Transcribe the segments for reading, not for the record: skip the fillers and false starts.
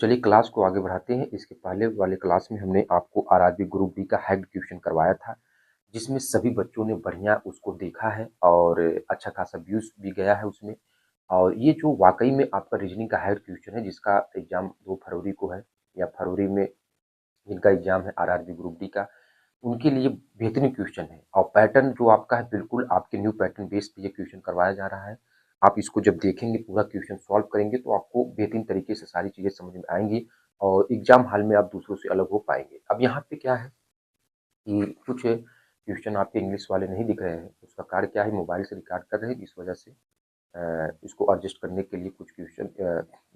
चलिए क्लास को आगे बढ़ाते हैं। इसके पहले वाले क्लास में हमने आपको आरआरबी ग्रुप डी का हैक्ड क्वेश्चन करवाया था, जिसमें सभी बच्चों ने बढ़िया उसको देखा है और अच्छा खासा व्यूज भी गया है उसमें। और ये जो वाकई में आपका रीजनिंग का हैक्ड क्वेश्चन है, जिसका एग्जाम 2 फरवरी को है या फरवरी में जिनका एग्जाम है आरआरबी ग्रुप डी का, उनके लिए बेहतरीन क्वेश्चन है। और पैटर्न जो आपका है, बिल्कुल आपके न्यू पैटर्न बेस पे ये क्वेश्चन करवाया जा रहा है। आप इसको जब देखेंगे, पूरा क्वेश्चन सॉल्व करेंगे, तो आपको बेहतरीन तरीके से सारी चीज़ें समझ में आएंगी और एग्जाम हॉल में आप दूसरों से अलग हो पाएंगे। अब यहाँ पे क्या है कि कुछ क्वेश्चन आपके इंग्लिश वाले नहीं दिख रहे हैं। उसका कारण क्या है, मोबाइल से रिकॉर्ड कर रहे हैं, इस वजह से इसको एडजस्ट करने के लिए कुछ क्वेश्चन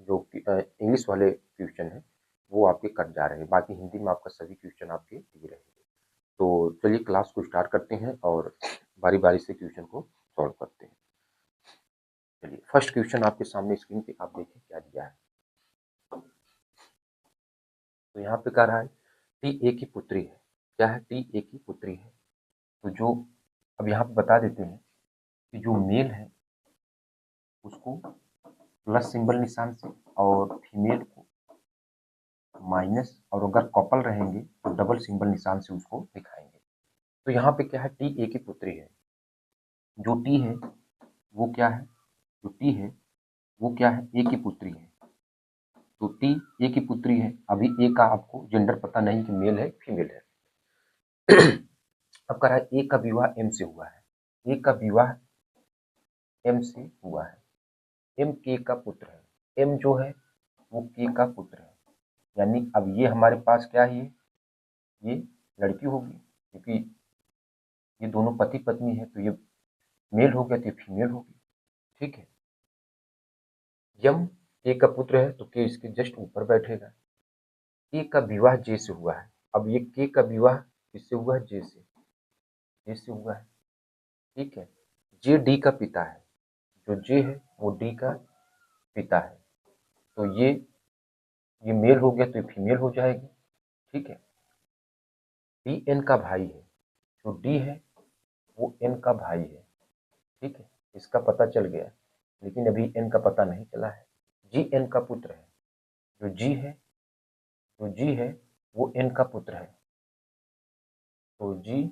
जो इंग्लिश वाले क्वेश्चन हैं वो आपके कट जा रहे हैं। बाकी हिंदी में आपका सभी क्वेश्चन आपके दिख रहे हैं। तो चलिए क्लास को स्टार्ट करते हैं और बारी बारी से क्वेश्चन को सॉल्व करते हैं। चलिए फर्स्ट क्वेश्चन आपके सामने स्क्रीन पे आप देखें क्या दिया है। तो यहाँ पे कह रहा है टी ए की पुत्री है। क्या है? टी ए की पुत्री है। तो जो अब यहाँ पे बता देते हैं कि जो मेल है उसको प्लस सिंबल निशान से और फीमेल को माइनस, और अगर कपल रहेंगे तो डबल सिंबल निशान से उसको दिखाएंगे। तो यहाँ पे क्या है, टी ए की पुत्री है। जो टी है वो क्या है, जो टी है वो क्या है, ए की पुत्री है। तो टी ए की पुत्री है। अभी ए का आपको जेंडर पता नहीं कि मेल है फीमेल है। अब कह रहा है ए का विवाह एम से हुआ है। ए का विवाह एम से हुआ है। एम के का पुत्र है। एम जो है वो के का पुत्र है। यानी अब ये हमारे पास क्या है, ये लड़की होगी, क्योंकि ये दोनों पति पत्नी है। तो ये मेल हो गया तो ये फीमेल होगी। ठीक है। यम ए का पुत्र है तो के इसके जस्ट ऊपर बैठेगा। के का विवाह जे से हुआ है। अब ये के का विवाह किससे हुआ है, जे से, जे से हुआ है। ठीक है। जे डी का पिता है। जो जे है वो डी का पिता है। तो ये मेल हो गया तो ये फीमेल हो जाएगी। ठीक है। डी एन का भाई है। जो डी है वो एन का भाई है। ठीक है। इसका पता चल गया, लेकिन अभी एन का पता नहीं चला है। जी एन का पुत्र है। जो जी है, जो जी है वो एन का पुत्र है। तो जी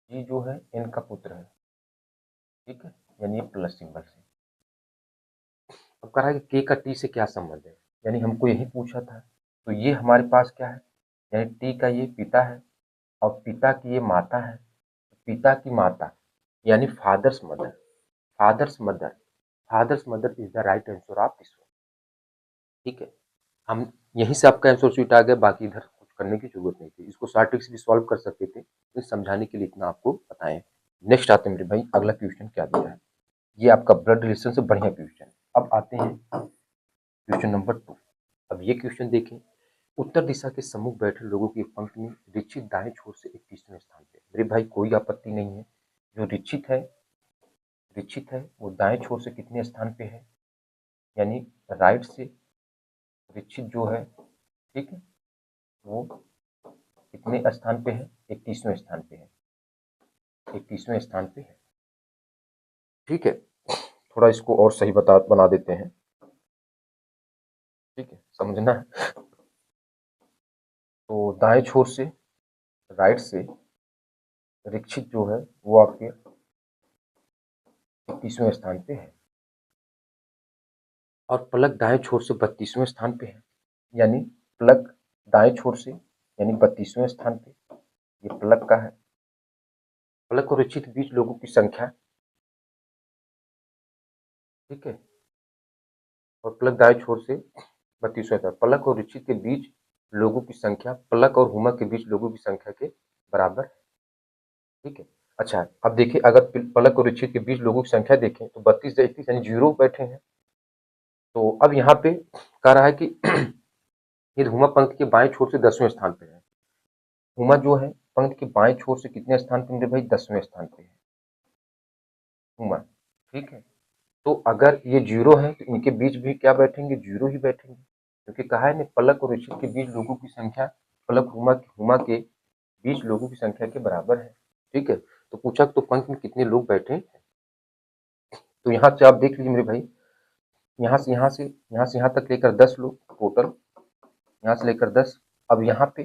जी जो है एन का पुत्र है। ठीक है। यानी ये प्लस सिंबल से। अब कह रहा है कि के का टी से क्या संबंध है, यानी हमको यही पूछा था। तो ये हमारे पास क्या है, यानी टी का ये पिता है और पिता की ये माता है। पिता की माता यानी father's mother. Father's mother, father's mother is the right answer of this one. ठीक है। हम यहीं से आपका आंसर शीट आ गया, बाकी इधर कुछ करने की जरूरत नहीं थी। इसको शॉर्ट ट्रिक्स भी सॉल्व कर सकते थे, लेकिन समझाने के लिए इतना आपको बताएं। नेक्स्ट आते हैं मेरे भाई, अगला क्वेश्चन क्या दिया है। ये आपका ब्लड रिलेशन से बढ़िया क्वेश्चन है। अब आते हैं क्वेश्चन नंबर 2। अब ये क्वेश्चन देखें। उत्तर दिशा के सम्मुख बैठे लोगों की पंक्ति में दीक्षित दाएं छोर से 21वें स्थान पे। मेरे भाई कोई आपत्ति नहीं है। जो दीक्षित है वो दाएं छोर से कितने स्थान पे है, यानी राइट से दीक्षित जो है, ठीक है, वो कितने स्थान पे है, 21वें स्थान पे है। 21वें स्थान पे है। ठीक है। थोड़ा इसको और सही बना देते हैं। ठीक है, समझना है। तो दाएं छोर से, राइट से दीक्षित जो है वो आपके 21वें स्थान पे है और पलक दाएं छोर से 32वें स्थान पे है। यानी पलक दाएं छोर से यानी 32वें स्थान पे ये पलक का है। पलक और दीक्षित के बीच लोगों की संख्या, ठीक है, और पलक दाएं छोर से 32वें स्थान। पलक और दीक्षित के बीच लोगों की संख्या पलक और हुमा के बीच लोगों की संख्या के बराबर है। ठीक है। अच्छा, अब देखिए, अगर पलक और दीक्षित के बीच लोगों की संख्या देखें तो 32 या 21 यानी 0 बैठे हैं। तो अब यहाँ पे कह रहा है कि ये हुमा पंक्ति के बाएं छोर से 10वें स्थान पे है। हुमा जो है पंक्ति के बाएं छोर से कितने स्थान पे मेरे भाई, 10वें स्थान पे है हुमा। ठीक है। तो अगर ये 0 है तो इनके बीच भी क्या बैठेंगे, 0 ही बैठेंगे, क्योंकि कहा है ना पलक और दीक्षित के बीच लोगों की संख्या पलक हुमा के बीच लोगों की संख्या के बराबर है। ठीक है। तो पूछा तो पंक्ति में कितने लोग बैठे हैं। तो यहाँ से आप देख लीजिए मेरे भाई, यहाँ तक लेकर 10 लोग टोटल, यहाँ से लेकर 10। अब यहाँ पे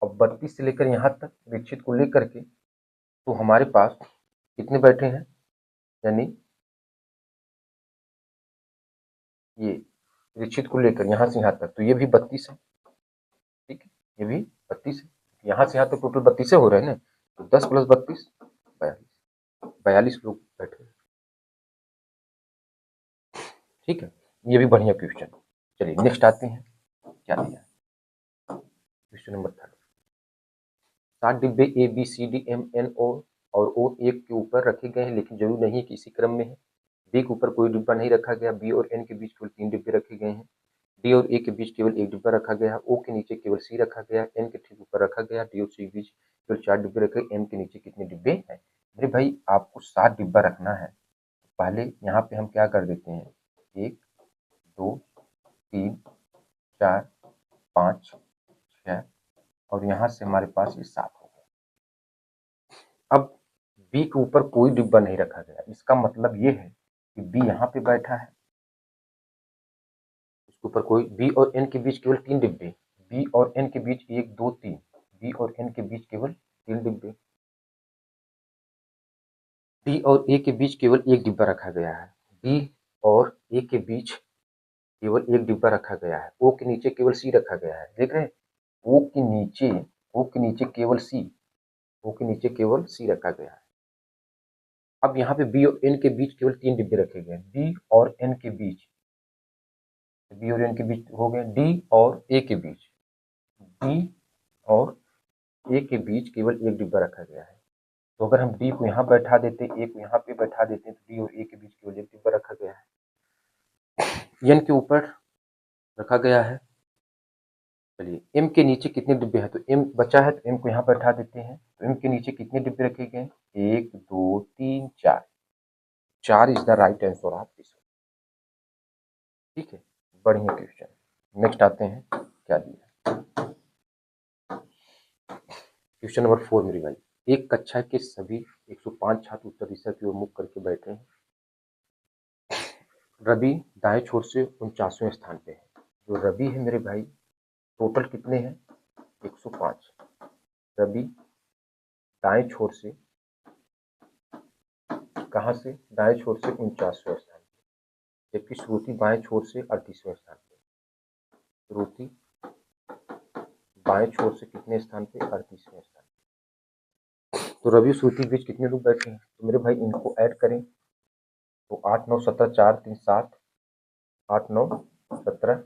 अब 32 से लेकर यहाँ तक दीक्षित को लेकर के, तो हमारे पास कितने बैठे हैं, यानी ये दीक्षित को लेकर यहाँ से यहाँ तक, तो ये भी 32 है। ठीक है, ये भी 32 है, यहाँ से यहाँ तक टोटल 32 हो रहे हैं ना, तो 10 + 32 42 लोग बैठे हैं। ठीक है, ये भी बढ़िया क्वेश्चन। चलिए नेक्स्ट आते हैं, क्या दिया है क्वेश्चन नंबर 3। 7 डिब्बे ABCDMNO और O एक के ऊपर रखे गए हैं, लेकिन जरूरी नहीं कि इसी क्रम में है। B के ऊपर कोई डिब्बा नहीं रखा गया, B और N के बीच केवल 3 डिब्बे रखे गए हैं, D और A के बीच केवल 1 डिब्बा रखा गया, O के नीचे केवल C रखा गया, N के ठीक ऊपर रखा गया, D और C के बीच केवल 4 डिब्बे रखे, M के नीचे कितने डिब्बे हैं। मेरे भाई आपको 7 डिब्बा रखना है, पहले यहाँ पे हम क्या कर देते हैं, 1 2 3 4 5 6 और यहाँ से हमारे पास ये 7 हो गया। अब बी के ऊपर कोई डिब्बा नहीं रखा गया, इसका मतलब ये है कि बी यहाँ पे बैठा है, उसके ऊपर कोई, बी और एन के बीच केवल 3 डिब्बे, बी और एन के बीच 1 2 3, बी और एन के बीच केवल 3 डिब्बे, डी और ए के बीच केवल 1 डिब्बा रखा गया है, बी और ए के बीच केवल 1 डिब्बा रखा गया है, ओ के नीचे केवल सी रखा गया है। देख रहे हैं, ओ के नीचे केवल सी, ओ के नीचे केवल सी रखा गया है। अब यहाँ पे बी और एन के बीच केवल 3 डिब्बे रखे गए, बी और एन के बीच, बी और एन के बीच हो गए, डी और ए के बीच, डी और ए के बीच केवल 1 डिब्बा रखा गया है। तो अगर हम डी को यहाँ बैठा देते, ए को यहाँ पे बैठा देते, तो डी और ए के बीच केवल 1 डिब्बा रखा गया है। एन के ऊपर रखा गया है, चलिए एम के नीचे कितने डिब्बे हैं, तो एम बचा है तो एम को यहाँ बैठा देते हैं, तो एम के नीचे कितने डिब्बे रखे गए, 1 2 3 4, 4 is the right answer of this. ठीक है, बढ़िया क्वेश्चन। नेक्स्ट आते हैं, क्या दिया क्वेश्चन नंबर 4 मेरी भाई। एक कक्षा के सभी 105 छात्र उत्तर दिशा की ओर मुख करके बैठे हैं, रवि दाएं छोर से 49वें स्थान पे है। जो रवि है मेरे भाई, टोटल कितने हैं, 105, रवि दाएं छोर से, कहाँ से, दाएं छोर से 49वें स्थान पे, जबकि श्रुति बाएं छोर से 38वें स्थान पे। श्रुति बाएं छोर से कितने स्थान पे, 38वें स्थान पे। तो रवि श्रुति के बीच कितने लोग बैठे हैं, तो मेरे भाई इनको ऐड करें तो 8 9 17 4 3 7, 8 9 17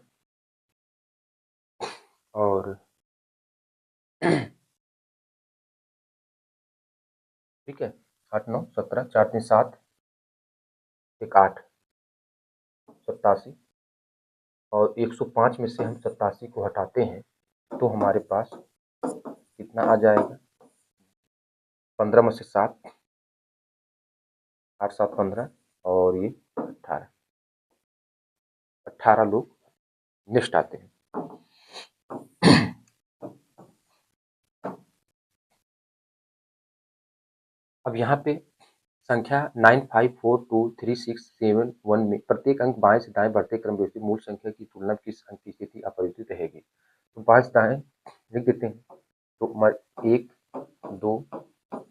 और ठीक है, 8 9 17 4 3 7 1 8 87, और 105 में से हम 87 को हटाते हैं तो हमारे पास कितना आ जाएगा, 15 में से 7, 8 7 15 और ये 18 लोग। नेक्स्ट आते हैं, अब यहाँ पे संख्या 9542367 में प्रत्येक अंक बाएं से दाएं बढ़ते क्रम में मूल संख्या की तुलना में किस अंक की स्थिति अपरिवर्तित रहेगी। तो बाएं से दाएं लिख देते हैं, तो 1 2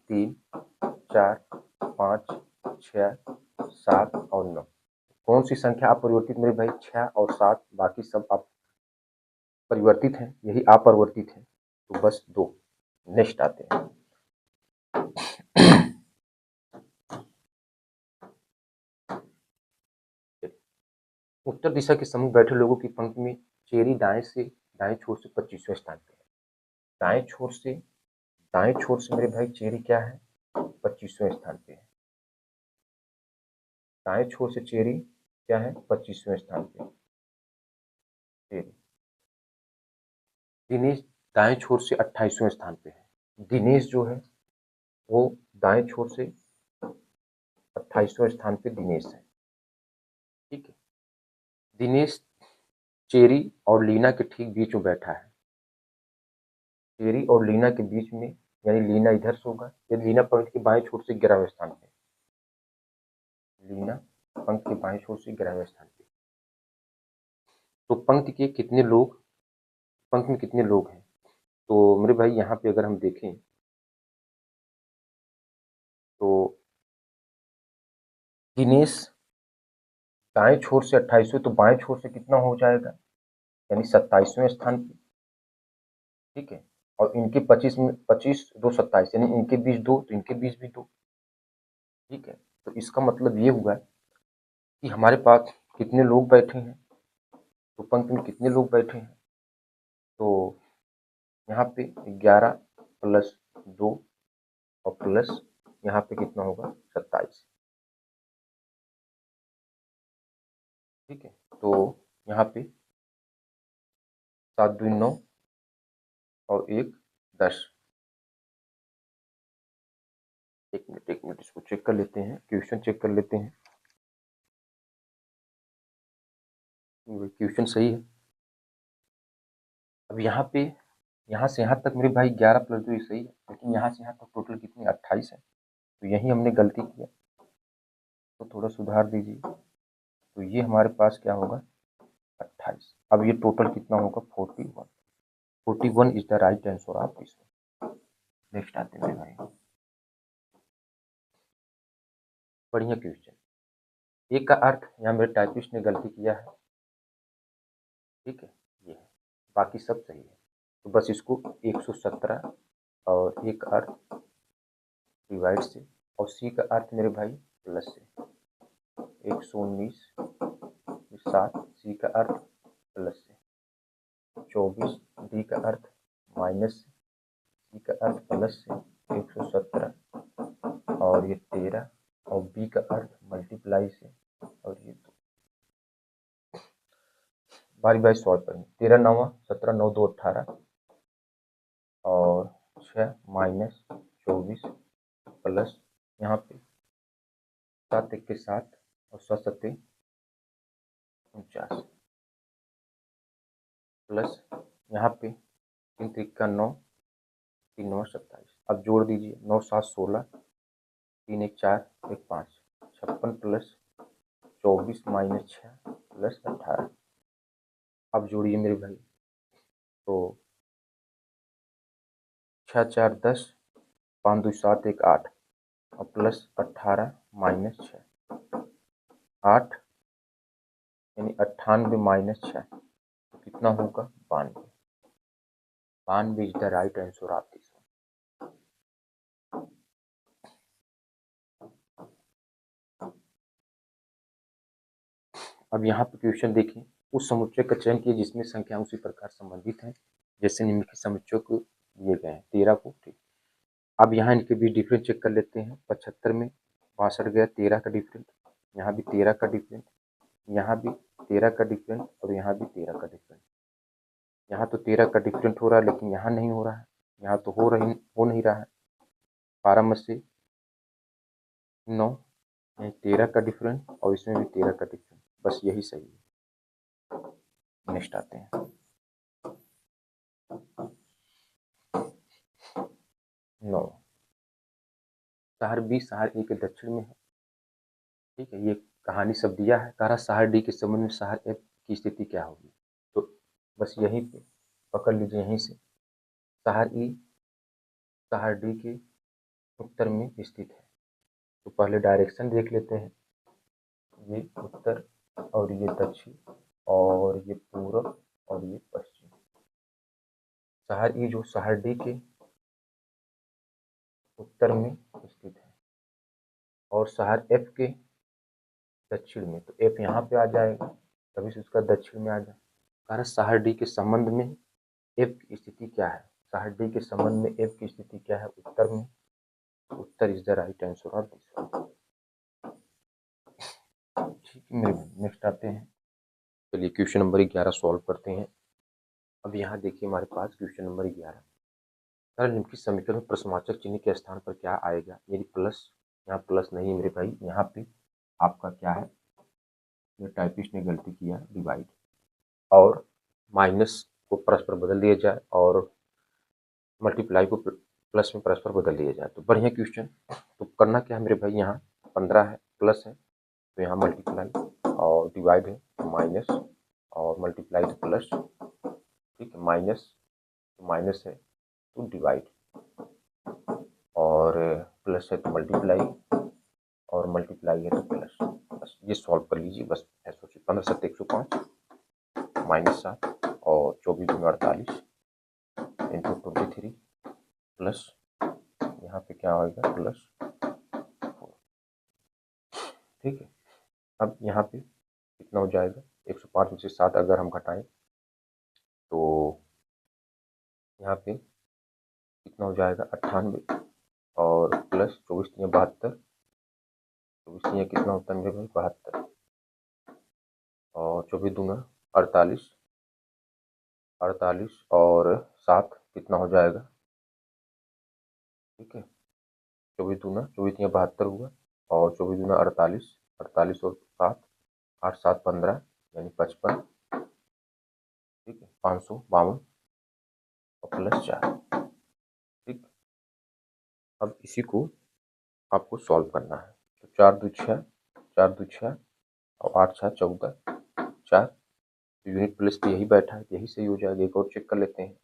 3 4 5 6 7 और 9, कौन सी संख्या अपरिवर्तित मेरे भाई, 6 और 7, बाकी सब आप परिवर्तित हैं, यही अपरिवर्तित है, तो बस 2। नेक्स्ट आते हैं, उत्तर दिशा के सम्मुख बैठे लोगों की पंक्ति में चेरी दाएं छोर से 25वें स्थान पे है। दाएं छोर से मेरे भाई चेरी क्या है, 25वें स्थान पे है। दाएं छोर से चेरी क्या है, 25वें स्थान पे चेरी। दिनेश दाएं छोर से 28वें स्थान पे है। दिनेश जो है वो दाएं छोर से 28वें स्थान पे दिनेश है। ठीक है, दिनेश चेरी और लीना के ठीक बीच में बैठा है, चेरी और लीना के बीच में, यानी लीना इधर से होगा, या लीना पंक्ति के बाएं छोर से 11वें स्थान पे, लीना पंक्ति के बाएं छोर से 11वें स्थान पे। तो पंक्ति में कितने लोग हैं? तो मेरे भाई यहाँ पे अगर हम देखें तो दिनेश दाएं छोर से 28वें, तो बाएं छोर से कितना हो जाएगा, यानी 27वें स्थान पे। ठीक है, और इनके 25 में 25 2 27, यानी इनके बीच 2, तो इनके बीच भी 2। ठीक है, तो इसका मतलब ये हुआ कि हमारे पास कितने लोग बैठे हैं, तो पंक्ति में कितने लोग बैठे हैं, तो यहाँ पे 11 प्लस 2 और प्लस यहाँ पे कितना होगा 27। ठीक है, तो यहाँ पे 7 दूनी 9 और 1 10। एक मिनट इसको चेक कर लेते हैं, क्वेश्चन चेक कर लेते हैं। क्वेश्चन सही है। अब यहाँ पे यहाँ से यहाँ तक मेरे भाई 11 प्लस 2 सही है, लेकिन यहाँ से यहाँ तक टोटल कितनी 28 है, तो यही हमने गलती किया, तो थोड़ा सुधार दीजिए। तो ये हमारे पास क्या होगा 28। अब ये टोटल कितना होगा 41। 41 is the right answer of this. Next आते हैं मेरे भाई, बढ़िया क्वेश्चन। एक का अर्थ यहाँ मेरे टाइपिस्ट ने गलती किया है। ठीक है, ये है, बाकी सब सही है। तो बस इसको 117 और एक अर्थ डिवाइड से, और सी का अर्थ मेरे भाई प्लस से 119 7, सी का अर्थ प्लस से 24, डी का अर्थ माइनस से, सी का अर्थ प्लस से 117 और ये 13, और बी का अर्थ मल्टीप्लाई से, और ये 2। बारी बारी सॉल्व करेंगे। 13 9 17 9 2 18 और 6 माइनस 24 प्लस यहाँ पे 7 1 के 7 और 7 7 49 प्लस यहाँ पे 3 3 का 9 3 9 27। अब जोड़ दीजिए, 9 7 16 3 1 4 1 5 56 प्लस 24 माइनस 6 प्लस 18। अब जोड़िए मेरे भाई, तो 6 4 10 5 2 7 1 8 और प्लस 18 माइनस 6 8, यानी 98 माइनस 6, तो कितना होगा 92। 92 is the right answer of this. अब यहाँ पे क्वेश्चन देखिए, उस समुच्चय का चयन किए जिसमें संख्या उसी प्रकार संबंधित है जैसे निम्नलिखित समुच्चय को दिए गए हैं 13 को। ठीक, अब यहाँ इनके बीच डिफरेंस चेक कर लेते हैं। 75 में 62 गया, 13 का डिफरेंस, यहाँ भी 13 का डिफरेंस, यहाँ भी 13 का डिफरेंस और यहाँ भी 13 का डिफरेंस। यहाँ तो 13 का डिफरेंट हो रहा है, लेकिन यहाँ नहीं हो रहा है, यहाँ तो हो नहीं रहा है। 12 में से 9, 13 का डिफरेंस और इसमें भी 13 का डिफरेंस, बस यही सही है। नेक्स्ट आते हैं, 9 शहर बी शहर ए के दक्षिण में है। ठीक है, ये कहानी सब दिया है, कह रहा शहर डी के संबंध में शहर एफ की स्थिति क्या होगी, तो बस यहीं पे पकड़ लीजिए, यहीं से शहर ई शहर डी के उत्तर में स्थित है। तो पहले डायरेक्शन देख लेते हैं, ये उत्तर और ये दक्षिण और ये पूर्व और ये पश्चिम। शहर ई जो शहर डी के उत्तर में स्थित है और शहर एफ के दक्षिण में, तो एफ यहाँ पे आ जाएगा, तभी से उसका दक्षिण में आ जाए। कारण शहर डी के संबंध में एफ की स्थिति क्या है, शहर डी के संबंध में एफ की स्थिति क्या है उत्तर में, उत्तर is the right answer of this one. ठीक है, नेक्स्ट आते हैं, चलिए क्वेश्चन नंबर 11 सॉल्व करते हैं। अब यहाँ देखिए हमारे पास क्वेश्चन नंबर 11, निम्नलिखित समीकरण में प्रश्नवाचक चिन्ह के स्थान पर क्या आएगा, यानी प्लस, यहाँ प्लस नहीं मेरे भाई, यहाँ पे आपका क्या है, ये टाइपिस्ट ने गलती किया, डिवाइड और माइनस को परस्पर बदल दिया जाए और मल्टीप्लाई को प्लस में परस्पर बदल दिया जाए, तो बढ़िया क्वेश्चन। तो करना क्या है मेरे भाई, यहाँ 15 है, प्लस है तो यहाँ मल्टीप्लाई और डिवाइड है तो माइनस और मल्टीप्लाई तो प्लस, ठीक है, माइनस तो माइनस है तो डिवाइड और प्लस है तो मल्टीप्लाई और मल्टीप्लाई है तो प्लस। बस ये सॉल्व कर लीजिए, बस ऐसा सोचिए 15 7 105 माइनस 7 और 24 दूनी 48 इंटू 23 प्लस यहाँ पे क्या होगा प्लस 4, ठीक है। अब यहाँ पे कितना हो जाएगा 105 में से 7 अगर हम घटाएं तो यहाँ पे कितना हो जाएगा 98 और प्लस 24 3 72, 24 3 कितना होता है मेरे भाई 72 और 24 दूना 48, 48 और 7 कितना हो जाएगा, ठीक है, 24 दूना 24 3 72 हुआ और 24 दूना 48, 48 और 7 8 7 15 यानी 55, ठीक है, 552 और प्लस 4, ठीक। अब इसी को आपको सॉल्व करना है तो 4 2 6, 4 2 6 और 8 6 14 4, तो यूनिट प्लेस पे यही बैठा है, यही सही हो जाएगा। एक और चेक कर लेते हैं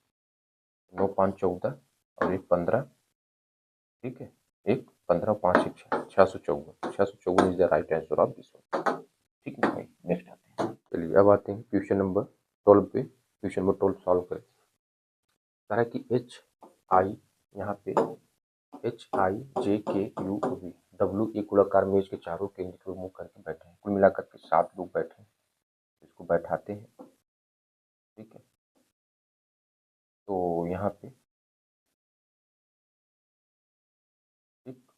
9 5 14 और 1 15, ठीक है, 1 15 5 6 654, 654 is the right answer of this one, ठीक है भाई। नेक्स्ट आते हैं, चलिए अब आते हैं क्वेश्चन नंबर 12 पे। क्वेश्चन नंबर 12 सॉल्व करें। कह रहा है कि एच आई, यहाँ पे एच आई जे के यू वी डब्ल्यू एक गोलाकार मेज के चारों केंद्र को मूव करके बैठे हैं। कुल मिलाकर के 7 लोग बैठे हैं। इसको बैठाते हैं, ठीक है। तो यहाँ पे ठीक,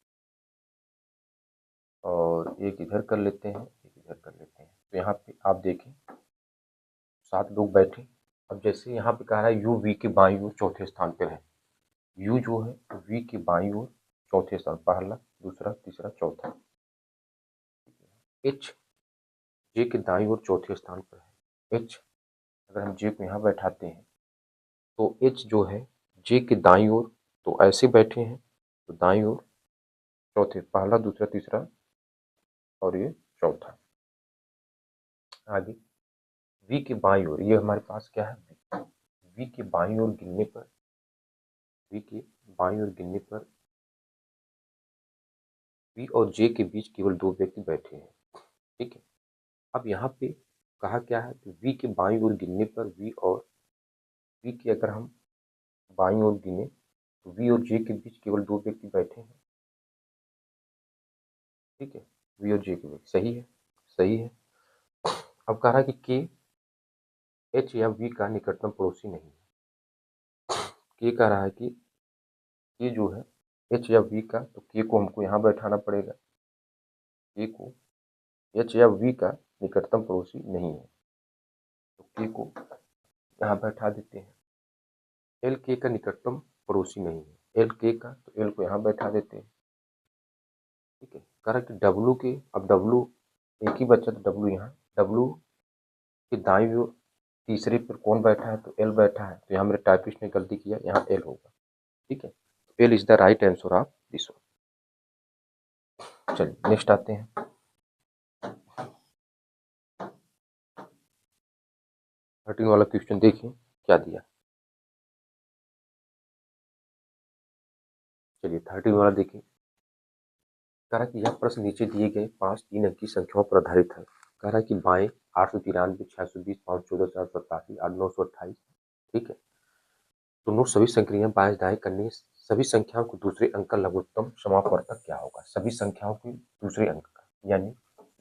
और एक इधर कर लेते हैं, एक इधर कर लेते हैं। तो यहाँ पे आप देखें 7 लोग बैठे। अब जैसे यहाँ पे कह रहा है यू वी के बाईं ओर चौथे स्थान पर है। यू जो है वी के बाईं ओर चौथे स्थान, पहला दूसरा तीसरा चौथा। एच जे के दाईं ओर चौथे स्थान पर है। एच अगर हम जे को यहाँ बैठाते हैं तो एच जो है जे के दाईं ओर तो ऐसे बैठे हैं, तो दाईं ओर चौथे, पहला दूसरा तीसरा और ये चौथा। आगे वी के बाईं ओर, ये हमारे पास क्या है वी के बाईं ओर गिनने पर, वी के बाईं ओर गिनने पर वी और जे के बीच केवल 2 व्यक्ति बैठे हैं, ठीक है। अब यहाँ पे कहा क्या है कि वी के बाईं ओर गिनने पर वी और वी के अगर हम बाईं ओर गिने तो वी और जे के बीच केवल 2 व्यक्ति बैठे हैं, ठीक है। वी और जे के बीच, सही है, सही है। अब कह रहा है कि के एच या वी का निकटतम पड़ोसी नहीं है। के कह रहा है कि के जो है एच या वी का, तो के को हमको यहाँ बैठाना पड़ेगा। के को एच या वी का निकटतम पड़ोसी नहीं है, तो के को यहाँ बैठा देते हैं। एल के का निकटतम पड़ोसी नहीं है, एल के का, तो एल को यहाँ बैठा देते हैं, ठीक है। कह रहा है कि डब्लू के, अब डब्लू एक ही बचा तो डब्लू यहाँ, डब्लू के दाईं ओर तीसरे पर कौन बैठा है, तो एल बैठा है। तो यहाँ मेरे टाइपिस्ट ने गलती किया, यहाँ एल होगा, ठीक है। तो L is the right answer of this one. चलिए नेक्स्ट आते हैं। 13 वाला क्वेश्चन देखिए क्या दिया। चलिए 13 वाला देखिए। कह रहा है कि यह प्रश्न नीचे दिए गए 5 3 अंकी संख्याओं पर आधारित है। कह रहा है कि बाएं 893 620 514 487 8 928, ठीक है। तो नोट सभी संक्रियाएं बाएं दाएं करने सभी संख्याओं को दूसरे अंक का लघुत्तम समापवर्तक क्या होगा। सभी संख्याओं के दूसरे अंक का, यानी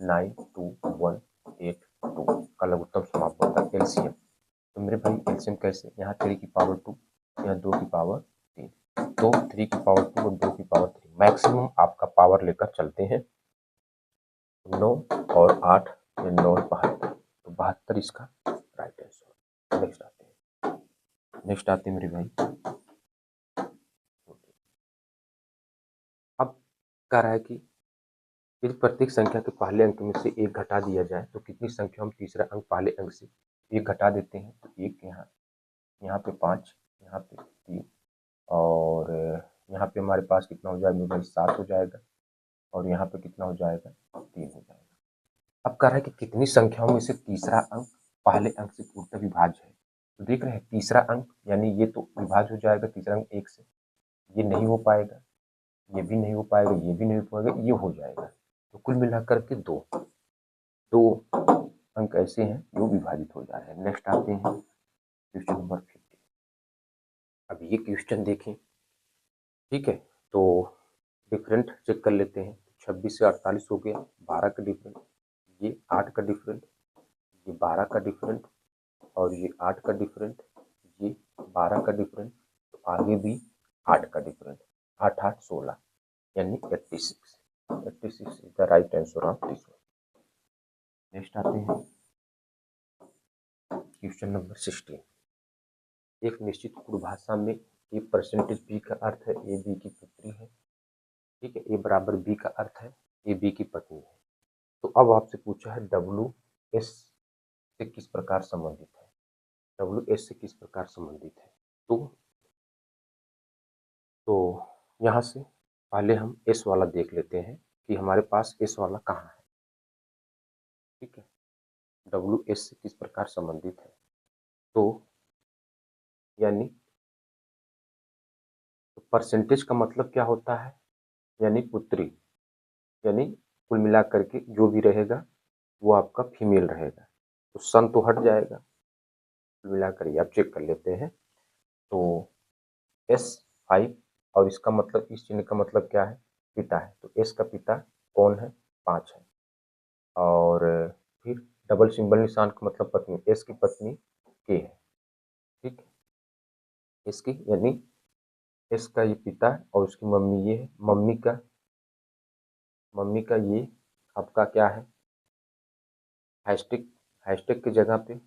9 2 1 8 2 का लघुत्तम समापवर्तक एलसीएम। तो मेरे भाई एलसीएम कैसे, यहाँ 3 की पावर 2, यहाँ 2 की पावर 3, तो 3 की पावर 2 और 2 की पावर 3, मैक्सिमम आपका पावर लेकर चलते हैं। 9 और 8 में 9 72, तो 72 इसका राइट आंसर। नेक्स्ट आते हैं मेरे भाई। अब कह रहा है कि यदि प्रत्येक संख्या के पहले अंक में से एक घटा दिया जाए तो कितनी संख्या हम तीसरा अंक पहले अंक से एक घटा देते हैं। तो एक यहाँ, यहाँ पे 5, यहाँ पे 3 और यहाँ पे हमारे पास कितना हो जाएगा मेरे भाई 7 हो जाएगा और यहाँ पे कितना हो जाएगा 3 हो जाएगा। अब कह रहा है कि कितनी संख्याओं में से तीसरा अंक पहले अंक से पूर्णतः विभाज्य है। तो देख रहे हैं तीसरा अंक यानी ये तो विभाज्य हो जाएगा, तीसरा अंक 1 से, ये नहीं हो पाएगा, ये भी नहीं हो पाएगा, ये भी नहीं हो पाएगा, ये हो जाएगा। तो कुल मिलाकर के दो अंक ऐसे हैं जो विभाजित हो जा रहे हैं। नेक्स्ट आते हैं क्वेश्चन नंबर 50। अब ये क्वेश्चन देखें, ठीक है, तो डिफरेंट चेक कर लेते हैं। 26 से 48 हो गया, 12 का डिफरेंट, ये 8 का डिफरेंट, ये 12 का डिफरेंट, और ये 8 का डिफरेंट, ये 12 का डिफरेंट, तो आगे भी 8 का डिफरेंट, 8 8 16 यानी 86। 86 is the right answer of this one. Next आते हैं क्वेश्चन नंबर 16। एक निश्चित भाषा में ए परसेंटेज बी का अर्थ है ए बी की पुत्री है, ठीक है, ए बराबर बी का अर्थ है ए बी की पत्नी है। तो अब आपसे पूछा है डब्ल्यू एस से किस प्रकार संबंधित है, डब्ल्यू एस से किस प्रकार संबंधित है। तो यहाँ से पहले हम एस वाला देख लेते हैं कि हमारे पास एस वाला कहाँ है, ठीक है, डब्ल्यू एस से किस प्रकार संबंधित है। तो यानी तो परसेंटेज का मतलब क्या होता है, यानी पुत्री, यानी कुल मिलाकर के जो भी रहेगा वो आपका फीमेल रहेगा, तो सन तो हट जाएगा, कुल मिलाकर ये आप चेक कर लेते हैं। तो एस 5 और इसका मतलब, इस चिन्ह का मतलब क्या है, पिता है, तो एस का पिता कौन है, 5 है। और फिर डबल सिंबल निशान का मतलब पत्नी, एस की पत्नी के है, ठीक है, एस की यानी एस का ये पिता और उसकी मम्मी ये है, मम्मी का ये आपका क्या है, हैशटैग, हैशटैग की जगह पे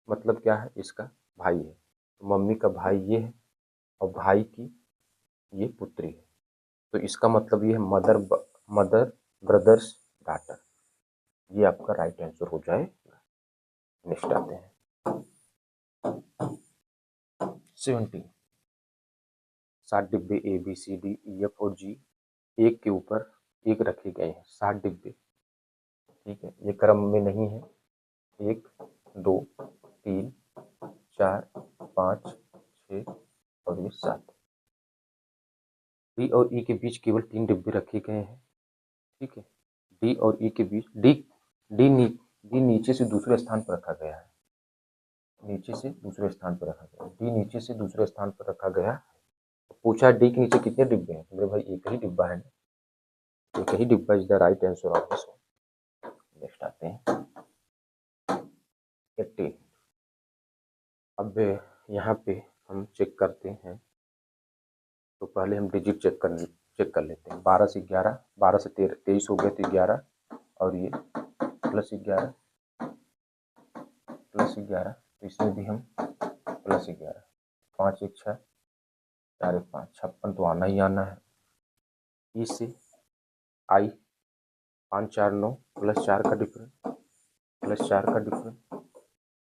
मतलब क्या है, इसका भाई है, तो मम्मी का भाई ये है और भाई की ये पुत्री है, तो इसका मतलब ये है मदर ब्रदर्स डाटर, ये आपका राइट आंसर हो जाएगा। नेक्स्ट आते हैं 17। 7 डिब्बे A B C D E F और जी एक के ऊपर एक रखे गए हैं, 7 डिब्बे, ठीक है, ये क्रम में नहीं है, 1 2 3 4 5 6 और ये 7। डी और ई के बीच केवल 3 डिब्बे रखे गए हैं, ठीक है, डी और ई के बीच डी नीचे से दूसरे स्थान पर रखा गया है, नीचे से दूसरे स्थान पर रखा गया, डी नीचे से दूसरे स्थान पर रखा गया। तो पूछा डी के नीचे कितने डिब्बे हैं, मेरे भाई एक ही डिब्बा है ना, एक ही डिब्बा is the right answer of this one. Next आते हैं 18। अब यहाँ पे हम चेक करते हैं, तो पहले हम डिजिट चेक कर लेते हैं। 12 से 11, 12 से 23 हो गया, तो 11 और ये +11, तो इसमें भी हम +11, 5 1 6 4 1 5, 56 तो आना ही आना है। ई से आई 5 4 9 +4 का डिफरेंस, +4 का डिफरेंस,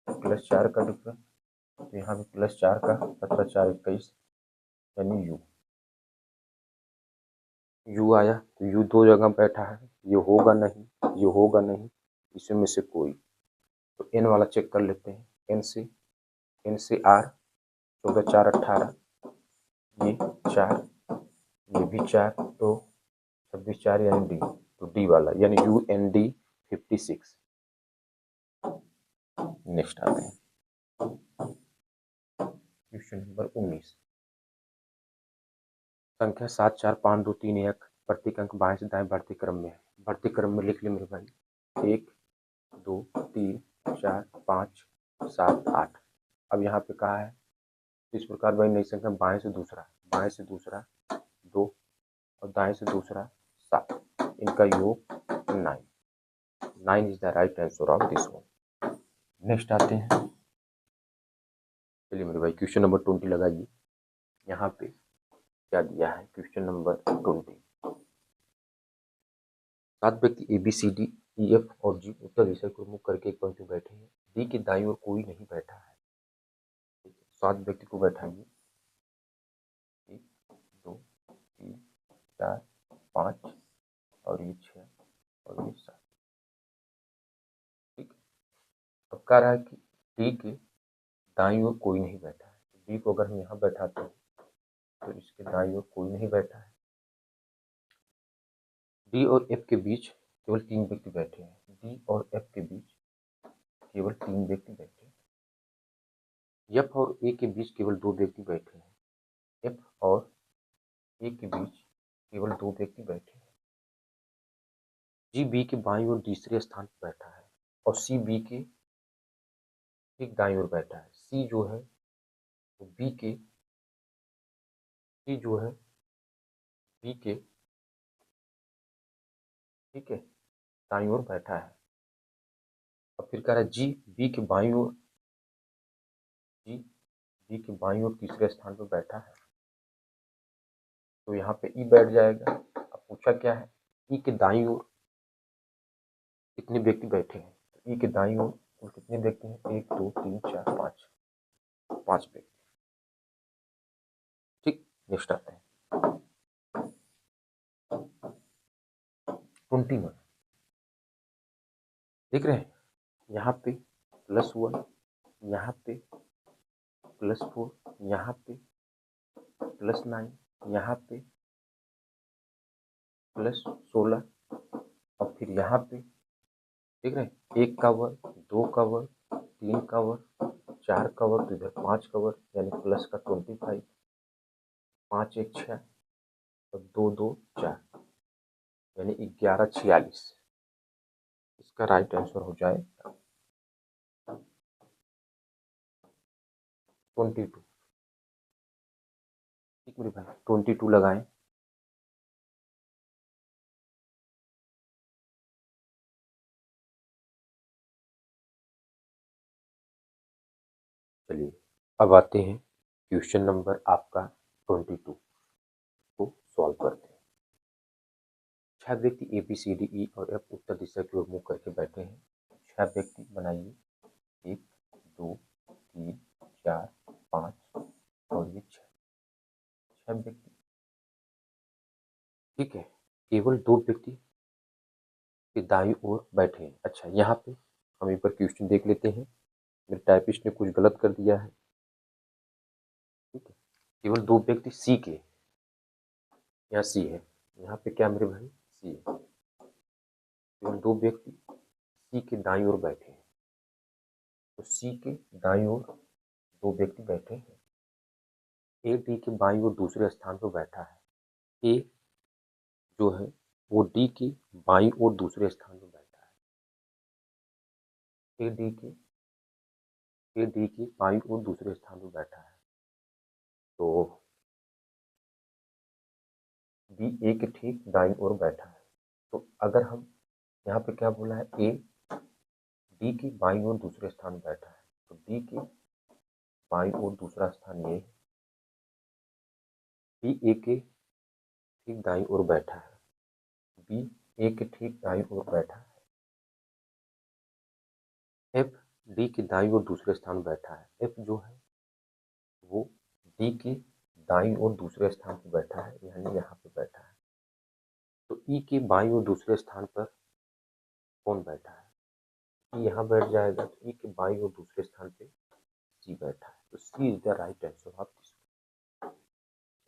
+4 का डिफरेंस, तो यहाँ भी +4 का 17 4 21 यानी यू आया, तो यू 2 जगह बैठा है, ये होगा नहीं, ये होगा नहीं, इसमें से कोई, तो एन वाला चेक कर लेते हैं। एन से आर 14 4 18, ये 4, ये भी 4, तो 26 4 यानी डी, तो डी वाला यानी UND 56। नेक्स्ट आते हैं क्वेश्चन नंबर 19। संख्या 7 4 5 2 3 1 प्रत्येक अंक बाएं से दाएं बढ़ते क्रम में है, बढ़ते क्रम में लिख ले मेरे भाई, 1 2 3 4 5 7 8। अब यहाँ पे कहा है इस प्रकार भाई नई संख्या बाएं से दूसरा 2 और दाएं से दूसरा 7, इनका योग 9, 9 is the right answer of this one. Next आते हैं, चलिए मेरे भाई क्वेश्चन नंबर 20 लगाइए। यहाँ पे क्या दिया है, क्वेश्चन नंबर 20, 7 व्यक्ति A B C D E F और जी उत्तर दिशा को मुख करके एक पंक्ति में बैठे हैं, डी की दाईं ओर कोई नहीं बैठा है, 7 व्यक्ति को बैठाइए, 1 2 3 4 5 और ये 6 और ये 7। अब कह रहा है कि डी के दाईं ओर कोई नहीं बैठा है। डी को अगर हम यहाँ बैठाते हैं तो इसके दाईं ओर कोई नहीं बैठा है। डी और एफ के बीच केवल 3 व्यक्ति बैठे हैं। डी और एफ के बीच केवल 3 व्यक्ति बैठे हैं। एफ और ए के बीच केवल 2 व्यक्ति बैठे हैं। एफ और ए के बीच केवल 2 व्यक्ति बैठे हैं। जी बी के बाईं ओर तीसरे स्थान पर बैठा है और सी बी के ठीक दाईं ओर बैठा है। सी जो है वो बी के ठीक है दाईं ओर बैठा है। अब फिर कह रहा है जी बी के बाईं ओर तीसरे स्थान पर बैठा है, तो यहाँ पे ई बैठ जाएगा। अब पूछा क्या है, ई के दाईं ओर कितने व्यक्ति बैठे हैं। ई के दाईं ओर कुल कितने व्यक्ति हैं, 1 2 3 4 5 व्यक्ति। ठीक, नेक्स्ट आते हैं 21। देख रहे हैं यहाँ पे +1, यहाँ पे +4, यहाँ पे +9, यहाँ पे +16 और फिर यहाँ पे देख रहे हैं 1 का वर्ग, 2 का वर्ग, 3 का वर्ग, 4 का वर्ग, तो इधर 5 का वर्ग यानी प्लस का 25, 5 1 6 और 2 2 4 यानी 11 46। इसका राइट आंसर हो जाए 22। ठीक मेरे भाई, 22 लगाएं। चलिए अब आते हैं क्वेश्चन नंबर आपका 22 को सॉल्व करते हैं। 6 व्यक्ति ए बी सी डी ई और एफ उत्तर दिशा की ओर मुंह करके बैठे हैं। 6 व्यक्ति बनाइए, 1 2 3 4 5 और ये 6 व्यक्ति। ठीक है, केवल 2 व्यक्ति के दाईं ओर बैठे हैं। अच्छा, यहाँ पे हम एक बार क्वेश्चन देख लेते हैं। मेरे टाइपिस्ट ने कुछ गलत कर दिया है। ठीक है, केवल 2 व्यक्ति सी के, यहाँ सी है, यहाँ पे क्या मेरे भाई सी है। केवल 2 व्यक्ति सी के दाईं ओर बैठे हैं, तो सी के दाईं ओर 2 व्यक्ति बैठे हैं। ए डी के बाईं ओर दूसरे स्थान पर बैठा है। ए जो है वो डी के बाईं ओर दूसरे स्थान पर बैठा है। ए डी के बाईं ओर दूसरे स्थान पर बैठा है, तो बी ए के ठीक दाईं ओर बैठा है। तो अगर हम यहाँ पे क्या बोला है, ए डी की बाईं ओर दूसरे स्थान पर बैठा है, तो डी की बाईं ओर दूसरा स्थान ये है। बी ए के ठीक दाईं ओर बैठा है, बी ए के ठीक दाईं ओर बैठा है। एफ डी की दाईं ओर दूसरे स्थान पर बैठा है। एफ जो है वो डी की दाईं ओर दूसरे स्थान पर बैठा है, यानी यहाँ पे बैठा है। तो ई के बाईं ओर दूसरे स्थान पर कौन बैठा है, ई यहाँ बैठ जाएगा, तो ई के बाईं ओर दूसरे स्थान पे सी बैठा है, तो C is the right answer of this.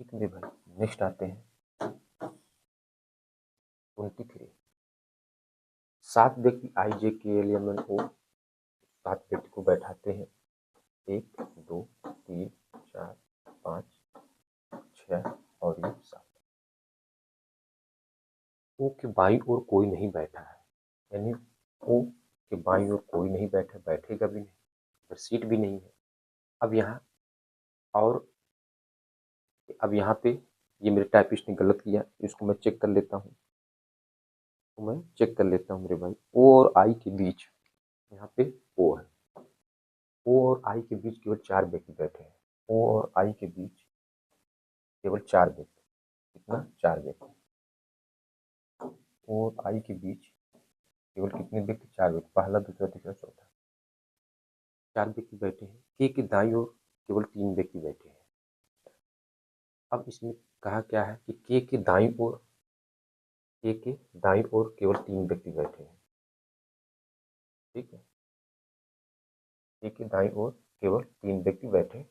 ठीक है भाई, नेक्स्ट आते हैं 23। 7 व्यक्ति आई जे के एल एम एन ओ, 7 व्यक्ति को बैठाते हैं, 1 2 3 4 5 6 और ये 7। ओ के बाईं ओर कोई नहीं बैठा है, यानी ओ के बाईं ओर कोई नहीं बैठा, बैठेगा भी नहीं, पर सीट भी नहीं है। अब यहाँ और अब यहाँ पे ये मेरे टाइपिस्ट ने गलत किया, इसको मैं चेक कर लेता हूँ। मेरे भाई, ओ और आई के बीच यहाँ पे ओ है, ओ और आई के बीच केवल 4 व्यक्ति बैठे हैं। ओ और आई के बीच केवल 4 व्यक्ति, कितना 4 व्यक्ति। ओ और आई के बीच केवल कितने व्यक्ति, 4 व्यक्ति, पहला दूसरा तीसरा चौथा, 4 व्यक्ति बैठे हैं। के दाईं ओर केवल 3 व्यक्ति बैठे हैं। अब इसमें कहा क्या है कि के दाईं ओर केवल 3 व्यक्ति बैठे हैं। ठीक है, टी की दाईं ओर केवल 3 व्यक्ति बैठे हैं।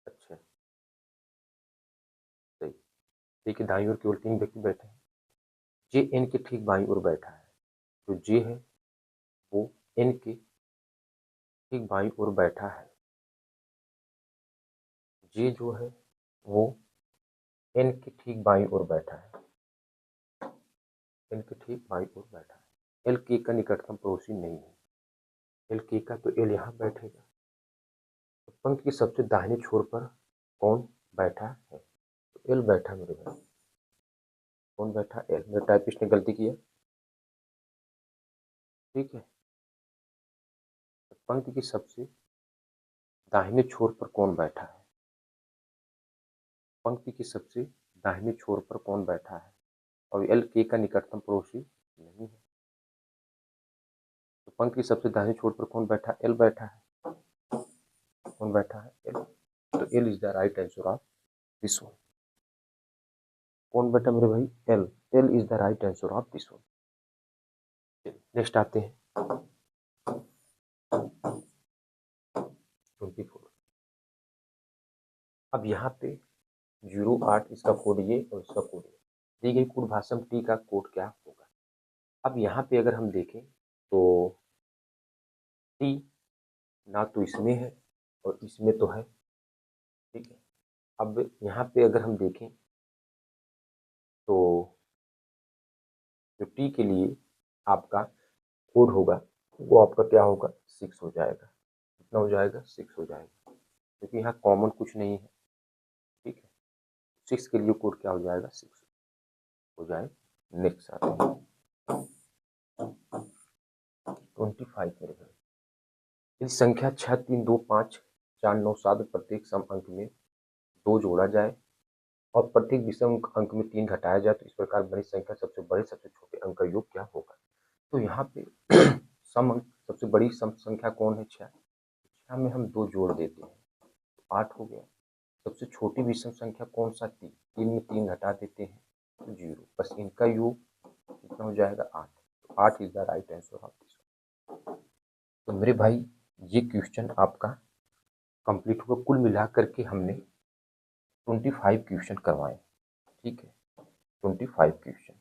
अच्छा, सही। टी की दाईं ओर केवल 3 व्यक्ति बैठे हैं। जे एन के ठीक बाईं ओर बैठा है, तो जे है वो एन के ठीक बाईं ओर बैठा है। जे जो है वो एन के ठीक बाईं ओर बैठा है। एल के ठीक बाईं ओर बैठा है। एल के का निकटतम पड़ोसी नहीं है। एल के का तो एल यहाँ बैठेगा। तो पंक्ति के सबसे दाहिने छोर पर कौन बैठा है? तो एल बैठा मेरे भाई। कौन बैठा? एल। मेरे टाइपिस्ट ने गलती किया, ठीक है। तो पंक्ति के सबसे दाहिने छोर पर कौन बैठा है? पंक्ति के सबसे दाहिने छोर पर कौन बैठा है? और एल के का निकटतम पड़ोसी नहीं है। तो पंक्ति के सबसे दाहिने छोर पर कौन बैठा? एल बैठा है। कौन बैठा है? एल। तो L is the right answer of this one. कौन बैठा मेरे भाई? L. L is the right answer of this one. Next आते हैं 24। अब यहाँ पे 08 इसका कोड ये और इसका कोड ये। दी गई कोड भाषा टी का कोड क्या होगा? अब यहाँ पे अगर हम देखें तो टी ना तो इसमें है और इसमें तो है, ठीक है। अब यहाँ पे अगर हम देखें तो जो टी के लिए आपका कोड होगा वो आपका क्या होगा? 6 हो जाएगा। कितना हो जाएगा? 6 हो जाएगा, क्योंकि यहाँ कॉमन कुछ नहीं है, ठीक है। 6 के लिए कोड क्या हो जाएगा? 6 हो जाए। नेक्स्ट आते हैं 25 मेरे भाई। यदि संख्या 6, 3, 2, 5, 4, 9, 7 प्रत्येक सम अंक में 2 जोड़ा जाए और प्रत्येक विषम अंक में 3 घटाया जाए, तो इस प्रकार बड़ी संख्या सबसे बड़े सबसे छोटे अंक का योग क्या होगा? तो यहाँ पे सम अंक सबसे बड़ी सम संख्या कौन है? 6। 6 में हम 2 जोड़ देते हैं तो 8 हो गया। सबसे छोटी विषम संख्या कौन सा? 3। 3 में 3 घटा देते हैं तो 0। बस इनका योग कितना हो जाएगा? 8। तो 8 is the right answer of this. तो मेरे भाई ये क्वेश्चन आपका कंप्लीट हुआ। कुल मिलाकर के हमने 25 क्वेश्चन करवाए, ठीक है। 25 क्वेश्चन,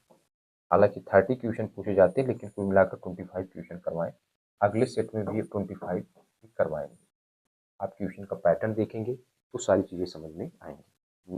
हालांकि 30 क्वेश्चन पूछे जाते हैं, लेकिन कुल मिलाकर 25 क्वेश्चन करवाए। अगले सेट में भी 25 करवाएंगे। आप क्वेश्चन का पैटर्न देखेंगे तो सारी चीज़ें समझ में आएंगी।